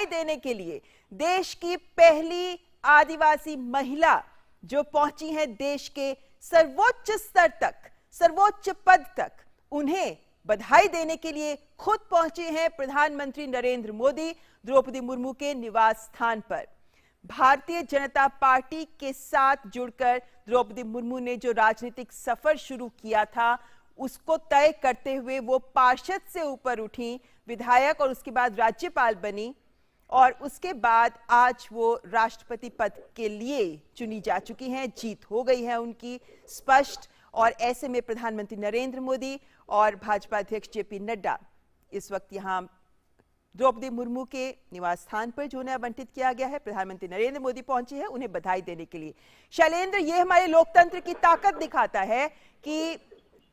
देने के लिए देश की पहली आदिवासी महिला जो पहुंची है देश के सर्वोच्च स्तर तक, सर्वोच्च पद तक, उन्हें बधाई देने के लिए खुद पहुंचे हैं प्रधानमंत्री नरेंद्र मोदी द्रौपदी मुर्मू के निवास स्थान पर। भारतीय जनता पार्टी के साथ जुड़कर द्रौपदी मुर्मू ने जो राजनीतिक सफर शुरू किया था उसको तय करते हुए वो पार्षद से ऊपर उठी, विधायक और उसके बाद राज्यपाल बनी और उसके बाद आज वो राष्ट्रपति पद के लिए चुनी जा चुकी हैं। जीत हो गई है उनकी स्पष्ट। और ऐसे में प्रधानमंत्री नरेंद्र मोदी और भाजपा अध्यक्ष जेपी नड्डा इस वक्त यहाँ द्रौपदी मुर्मू के निवास स्थान पर जो उन्हें आवंटित किया गया है, प्रधानमंत्री नरेंद्र मोदी पहुंचे हैं उन्हें बधाई देने के लिए। शैलेंद्र, ये हमारे लोकतंत्र की ताकत दिखाता है कि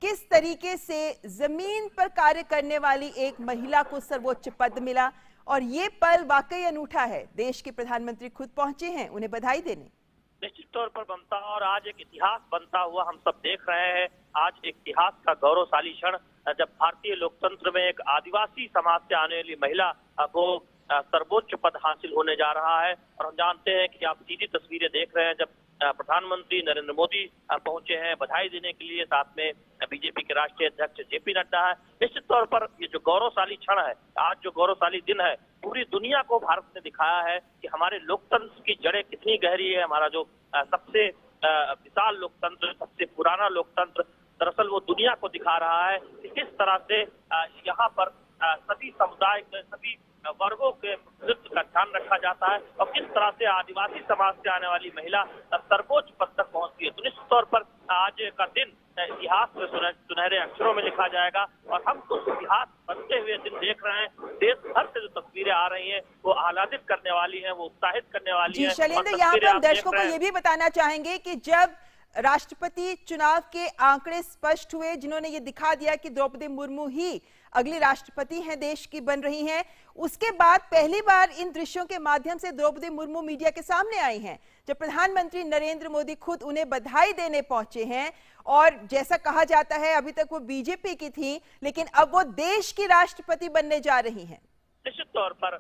किस तरीके से जमीन पर कार्य करने वाली एक महिला को सर्वोच्च पद मिला और ये पल वाकई अनूठा है। देश के प्रधानमंत्री खुद पहुंचे हैं उन्हें बधाई देने। निश्चित तौर पर बनता और आज एक इतिहास बनता हुआ हम सब देख रहे हैं। आज एक इतिहास का गौरवशाली क्षण जब भारतीय लोकतंत्र में एक आदिवासी समाज से आने वाली महिला को सर्वोच्च पद हासिल होने जा रहा है। और हम जानते हैं कि आप सीधी तस्वीरें देख रहे हैं जब प्रधानमंत्री नरेंद्र मोदी पहुंचे हैं बधाई देने के लिए, साथ में बीजेपी के राष्ट्रीय अध्यक्ष जेपी नड्डा है। निश्चित तौर पर ये जो गौरवशाली क्षण है, आज जो गौरवशाली दिन है, पूरी दुनिया को भारत ने दिखाया है कि हमारे लोकतंत्र की जड़ें कितनी गहरी है। हमारा जो सबसे विशाल लोकतंत्र, सबसे पुराना लोकतंत्र, दरअसल वो दुनिया को दिखा रहा है कि किस तरह से यहाँ पर सभी समुदाय के सभी वर्गों के प्रतिनिधित्व का ध्यान रखा जाता है और किस तरह से आदिवासी समाज से आने वाली महिला सर्वोच्च पद तक पहुंचती है। तो निश्चित तौर पर आज का दिन इतिहास में सुनहरे अक्षरों में लिखा जाएगा और हम उस इतिहास बनते हुए दिन देख रहे हैं। देश भर से जो तस्वीरें आ रही हैं वो आह्लादित करने वाली हैं, वो उत्साहित करने वाली हैं। शैलेंद्र, यहाँ पर हम दर्शकों को ये भी बताना चाहेंगे कि जब राष्ट्रपति चुनाव के आंकड़े स्पष्ट हुए जिन्होंने ये दिखा दिया कि द्रौपदी मुर्मू ही अगली राष्ट्रपति हैं देश की बन रही हैं, उसके बाद पहली बार इन दृश्यों के माध्यम से द्रौपदी मुर्मू मीडिया के सामने आई हैं जब प्रधानमंत्री नरेंद्र मोदी खुद उन्हें बधाई देने पहुंचे हैं। और जैसा कहा जाता है अभी तक वो बीजेपी की थी लेकिन अब वो देश की राष्ट्रपति बनने जा रही हैं। निश्चित तौर पर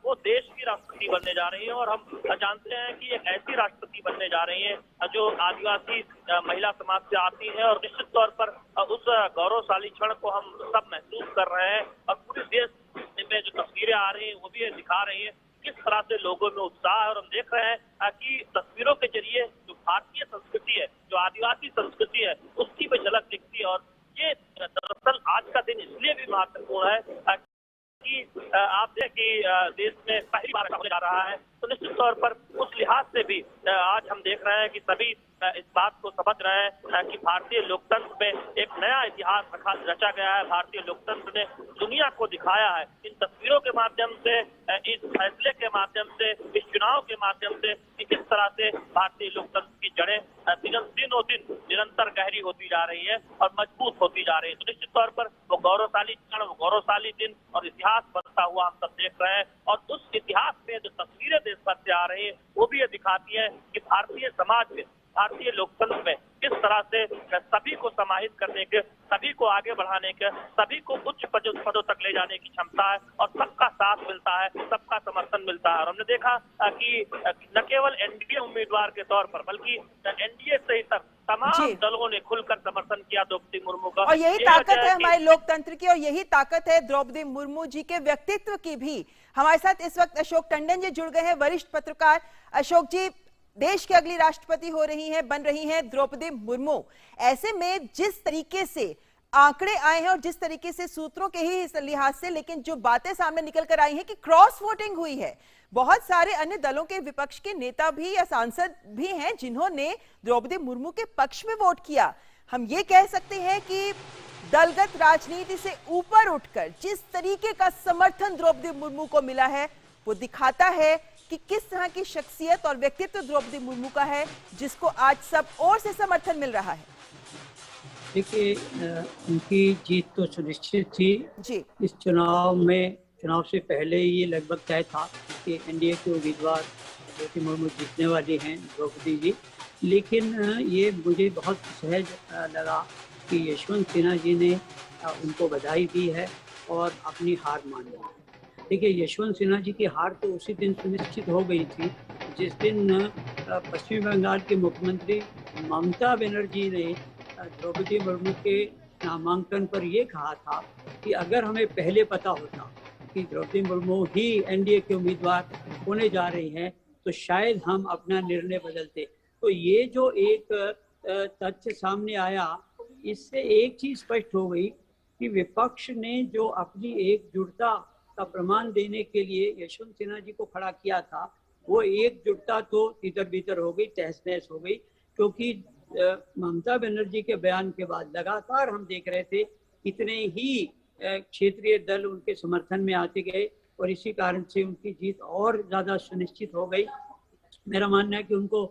वो देश की राष्ट्रपति बनने जा रही हैं और हम जानते हैं कि एक ऐसी राष्ट्रपति बनने जा रही हैं जो आदिवासी महिला समाज से आती है। और निश्चित तौर पर उस गौरवशाली क्षण को हम सब महसूस कर रहे हैं और पूरे देश में जो तस्वीरें आ रही हैं वो भी दिखा रही है किस तरह से लोगों में उत्साह है। और हम देख रहे हैं कि तस्वीरों के जरिए जो भारतीय संस्कृति है, जो आदिवासी संस्कृति है, उसकी भी झलक दिखती है। और ये दरअसल आज का दिन इसलिए भी महत्वपूर्ण है कि आप देखें कि देश में पहली बार होने जा रहा है। तो निश्चित तौर पर उस लिहाज से भी आज हम देख रहे हैं कि सभी इस बात को समझ रहे हैं कि भारतीय लोकतंत्र में एक नया इतिहास रचा गया है। भारतीय लोकतंत्र ने दुनिया को दिखाया है इन तस्वीरों के माध्यम से, इस फैसले के माध्यम से, इस चुनाव के माध्यम से कि किस तरह से भारतीय लोकतंत्र की जड़ें दिनों दिन निरंतर गहरी होती जा रही है और मजबूत होती जा रही है। तो निश्चित तौर पर वो गौरवशाली क्षण, वो गौरवशाली दिन और इतिहास बनता हुआ हम सब देख रहे हैं। और उस इतिहास में जो तस्वीरें देश भर से आ रही है वो भी ये दिखाती है कि भारतीय समाज में, भारतीय लोकतंत्र में किस तरह से सभी को समाहित करने के, सभी को आगे बढ़ाने के, सभी को उच्च पदों तक ले जाने की क्षमता है और सबका साथ मिलता है, सबका समर्थन मिलता है। और हमने देखा कि न केवल एनडीए उम्मीदवार के तौर पर बल्कि एनडीए सहित तमाम दलों ने खुलकर समर्थन किया द्रौपदी मुर्मू का। और यही ताकत है हमारे लोकतंत्र की और यही ताकत है द्रौपदी मुर्मू जी के व्यक्तित्व की भी। हमारे साथ इस वक्त अशोक टंडन जी जुड़ गए हैं, वरिष्ठ पत्रकार। अशोक जी, देश की अगली राष्ट्रपति हो रही हैं, बन रही हैं द्रौपदी मुर्मू। ऐसे में जिस तरीके से आंकड़े आए हैं और जिस तरीके से सूत्रों के ही लिहाज से, लेकिन जो बातें सामने निकल कर आई हैं कि क्रॉस वोटिंग हुई है, बहुत सारे अन्य दलों के विपक्ष के नेता भी या सांसद भी हैं जिन्होंने द्रौपदी मुर्मू के पक्ष में वोट किया। हम ये कह सकते हैं कि दलगत राजनीति से ऊपर उठकर जिस तरीके का समर्थन द्रौपदी मुर्मू को मिला है वो दिखाता है कि किस तरह की शख्सियत और व्यक्तित्व द्रौपदी मुर्मू का है जिसको आज सब ओर से समर्थन मिल रहा है। देखिए, उनकी जीत तो सुनिश्चित थी जी। इस चुनाव से पहले ये लगभग तय था कि एनडीए के उम्मीदवार द्रौपदी मुर्मू जीतने वाली हैं, द्रौपदी जी। लेकिन ये मुझे बहुत सहज लगा कि यशवंत सिन्हा जी ने उनको बधाई दी है और अपनी हार मान ली। देखिए, यशवंत सिन्हा जी की हार तो उसी दिन सुनिश्चित हो गई थी जिस दिन पश्चिम बंगाल के मुख्यमंत्री ममता बनर्जी ने द्रौपदी मुर्मू के नामांकन पर ये कहा था कि अगर हमें पहले पता होता कि द्रौपदी मुर्मू ही एनडीए के उम्मीदवार होने जा रही हैं तो शायद हम अपना निर्णय बदलते। तो ये जो एक तथ्य सामने आया, इससे एक चीज स्पष्ट हो गई कि विपक्ष ने जो अपनी एकजुटता का प्रमाण देने के लिए यशवंत सिन्हा जी को खड़ा किया था, वो एकजुटता तो तितर बितर हो गई, तहस नहस हो गई। क्योंकि ममता बनर्जी के बयान के बाद लगातार हम देख रहे थे कितने ही क्षेत्रीय दल उनके समर्थन में आते गए और इसी कारण से उनकी जीत और ज्यादा सुनिश्चित हो गई। मेरा मानना है कि उनको